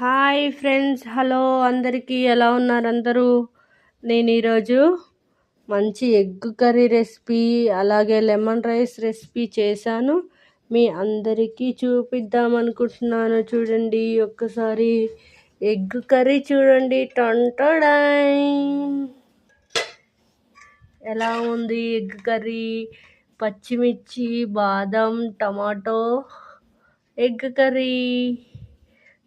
Hi friends, hello అందరికీ. ఎలా ఉన్నారు అందరూ? నేను ఈరోజు మంచి ఎగ్ కర్రీ రెసిపీ అలాగే లెమన్ రైస్ రెసిపీ చేశాను. మీ అందరికీ చూపిద్దాం అనుకుంటున్నాను. చూడండి ఒక్కసారి ఎగ్ కర్రీ చూడండి. టొంటడాయ్ ఎలా ఉంది ఎగ్ కర్రీ? పచ్చిమిర్చి, బాదం, టమాటో ఎగ్ కర్రీ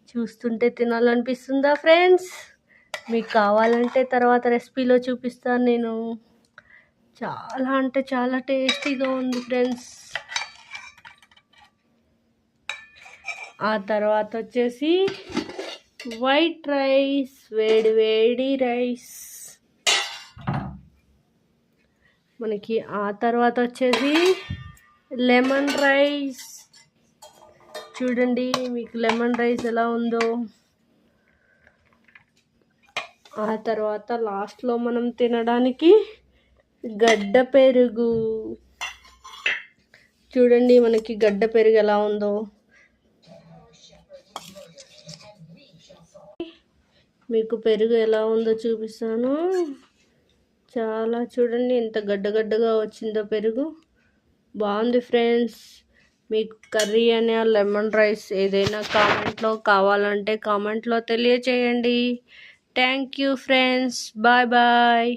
చూస్తుంటే తినాలనిపిస్తుందా ఫ్రెండ్స్? మీకు కావాలంటే తర్వాత రెసిపీలో చూపిస్తాను. నేను చాలా అంటే చాలా టేస్టీగా ఉంది ఫ్రెండ్స్. ఆ తర్వాత వచ్చేసి వైట్ రైస్, వేడి వేడి రైస్ మనకి. ఆ తర్వాత వచ్చేసి లెమన్ రైస్. చూడండి మీకు లెమన్ రైస్ ఎలా ఉందో. ఆ తర్వాత లాస్ట్లో మనం తినడానికి గడ్డ పెరుగు. చూడండి మనకి గడ్డ పెరుగు ఎలా ఉందో. మీకు పెరుగు ఎలా ఉందో చూపిస్తాను. చాలా చూడండి ఎంత గడ్డగడ్డగా వచ్చిందో పెరుగు. బాగుంది ఫ్రెండ్స్. మీకు కర్రీ అయినా లెమన్ రైస్ ఏదైనా కామెంట్లో కావాలంటే కామెంట్లో తెలియచేయండి. Thank you friends. Bye bye.